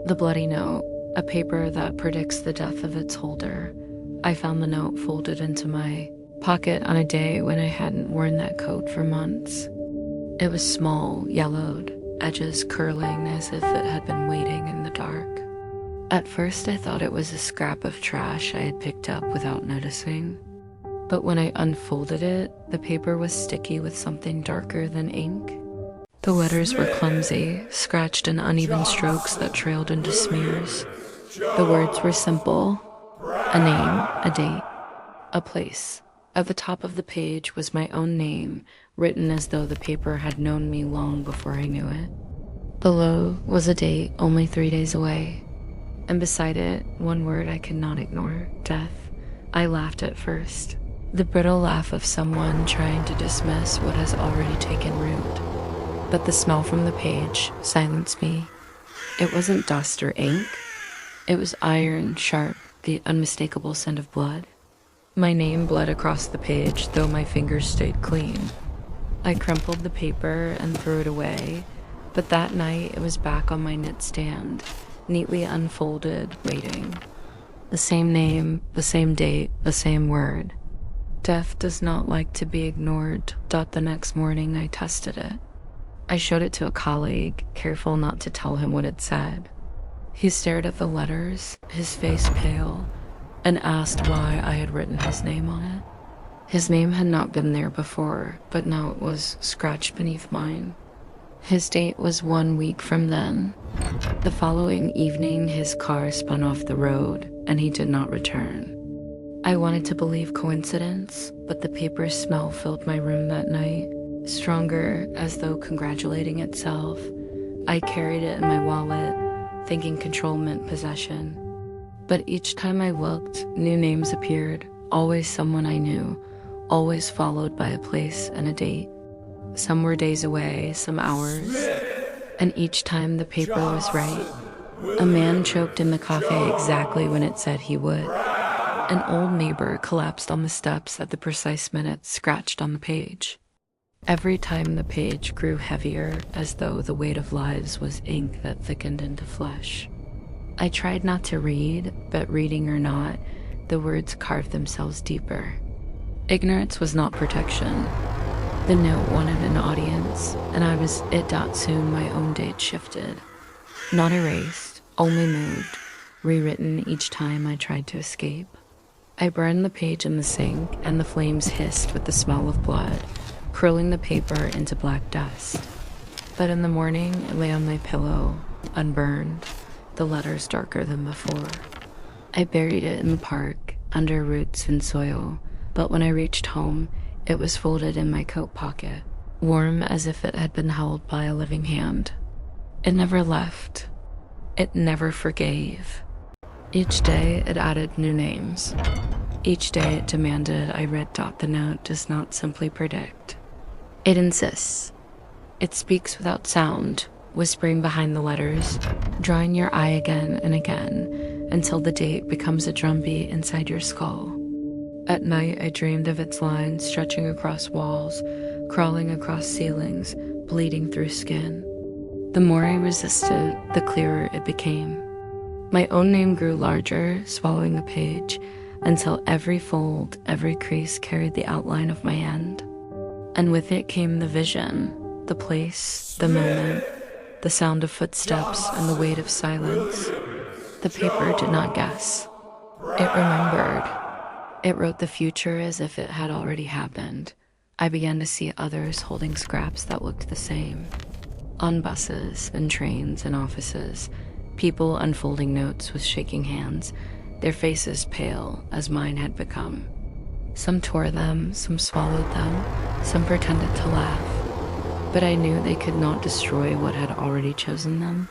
The bloody note, a paper that predicts the death of its holder. I found the note folded into my pocket on a day when I hadn't worn that coat for months. It was small, yellowed, edges curling as if it had been waiting in the dark. At first I thought it was a scrap of trash I had picked up without noticing. But when I unfolded it, the paper was sticky with something darker than ink. The letters were clumsy, scratched in uneven strokes that trailed into smears. The words were simple: a name, a date, a place. At the top of the page was my own name, written as though the paper had known me long before I knew it. Below was a date only 3 days away, and beside it, one word I could not ignore: death. I laughed at first, the brittle laugh of someone trying to dismiss what has already taken root. But the smell from the page silenced me. It wasn't dust or ink. It was iron, sharp, the unmistakable scent of blood. My name bled across the page, though my fingers stayed clean. I crumpled the paper and threw it away, but that night it was back on my knit stand, neatly unfolded, waiting. The same name, the same date, the same word. Death does not like to be ignored. The next morning I tested it. I showed it to a colleague, careful not to tell him what it said. He stared at the letters, his face pale, and asked why I had written his name on it. His name had not been there before, but now it was scratched beneath mine. His date was 1 week from then. The following evening, his car spun off the road, and he did not return. I wanted to believe coincidence, but the paper smell filled my room that night. Stronger, as though congratulating itself. I carried it in my wallet, thinking control meant possession. But each time I looked, new names appeared, always someone I knew, always followed by a place and a date. Some were days away, some hours, and each time the paper was right. A man choked in the cafe exactly when it said he would. An old neighbor collapsed on the steps at the precise minute scratched on the page. Every time the page grew heavier, as though the weight of lives was ink that thickened into flesh. I tried not to read, but reading or not, the words carved themselves deeper. Ignorance was not protection. The note wanted an audience, and I was it. Soon my own date shifted. Not erased, only moved, rewritten each time I tried to escape. I burned the page in the sink, and the flames hissed with the smell of blood, curling the paper into black dust. But in the morning, it lay on my pillow, unburned, the letters darker than before. I buried it in the park, under roots and soil, but when I reached home, it was folded in my coat pocket, warm as if it had been held by a living hand. It never left. It never forgave. Each day, it added new names. Each day, it demanded I read. The note does not simply predict. It insists. It speaks without sound, whispering behind the letters, drawing your eye again and again, until the date becomes a drumbeat inside your skull. At night, I dreamed of its lines stretching across walls, crawling across ceilings, bleeding through skin. The more I resisted, the clearer it became. My own name grew larger, swallowing the page, until every fold, every crease carried the outline of my end. And with it came the vision, the place, the moment, the sound of footsteps and the weight of silence. The paper did not guess. It remembered. It wrote the future as if it had already happened. I began to see others holding scraps that looked the same. On buses and trains and offices, people unfolding notes with shaking hands, their faces pale as mine had become. Some tore them, some swallowed them, some pretended to laugh. But I knew they could not destroy what had already chosen them.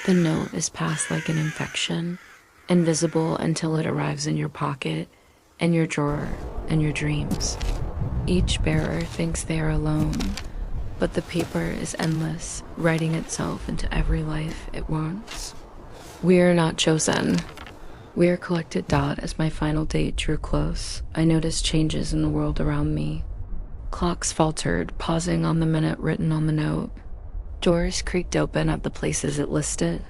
The note is passed like an infection, invisible until it arrives in your pocket, in your drawer, and your dreams. Each bearer thinks they are alone, but the paper is endless, writing itself into every life it wants. We are not chosen. We are collected. As my final date drew close, I noticed changes in the world around me. Clocks faltered, pausing on the minute written on the note. Doors creaked open at the places it listed.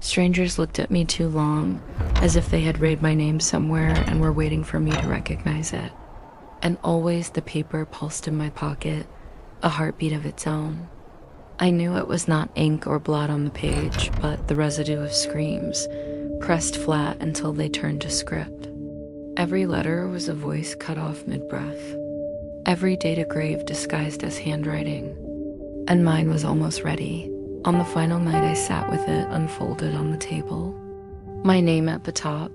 Strangers looked at me too long, as if they had read my name somewhere and were waiting for me to recognize it. And always the paper pulsed in my pocket, a heartbeat of its own. I knew it was not ink or blood on the page, but the residue of screams, pressed flat until they turned to script. Every letter was a voice cut off mid-breath. Every data grave disguised as handwriting. And mine was almost ready. On the final night I sat with it unfolded on the table. My name at the top,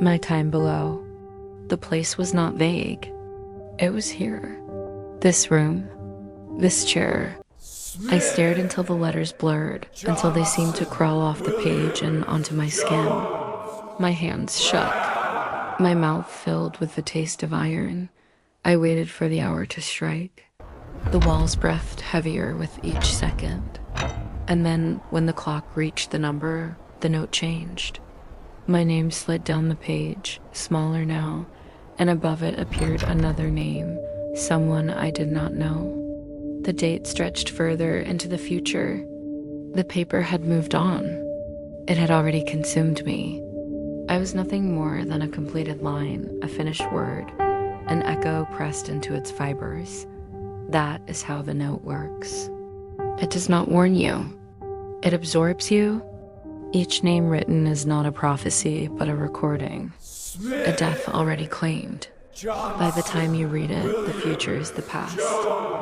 my time below. The place was not vague. It was here. This room, this chair. I stared until the letters blurred, until they seemed to crawl off the page and onto my skin. My hands shook, my mouth filled with the taste of iron. I waited for the hour to strike. The walls breathed heavier with each second. And then, when the clock reached the number, the note changed. My name slid down the page, smaller now, and above it appeared another name, someone I did not know. The date stretched further into the future. The paper had moved on. It had already consumed me. I was nothing more than a completed line, a finished word, an echo pressed into its fibers. That is how the note works. It does not warn you. It absorbs you. Each name written is not a prophecy, but a recording. A death already claimed. By the time you read it, the future is the past,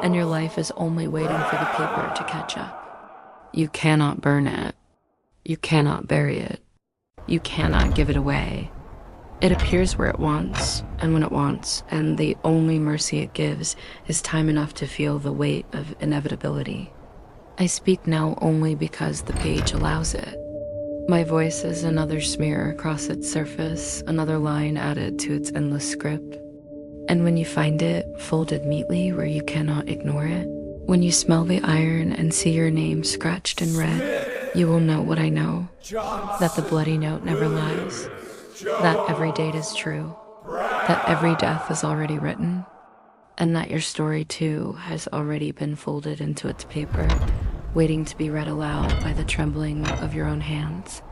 and your life is only waiting for the paper to catch up. You cannot burn it. You cannot bury it. You cannot give it away. It appears where it wants, and when it wants, and the only mercy it gives is time enough to feel the weight of inevitability. I speak now only because the page allows it. My voice is another smear across its surface, another line added to its endless script. And when you find it folded neatly where you cannot ignore it, when you smell the iron and see your name scratched in red, you will know what I know, that the bloody note never lies, that every date is true, that every death is already written, and that your story too has already been folded into its paper, waiting to be read aloud by the trembling of your own hands.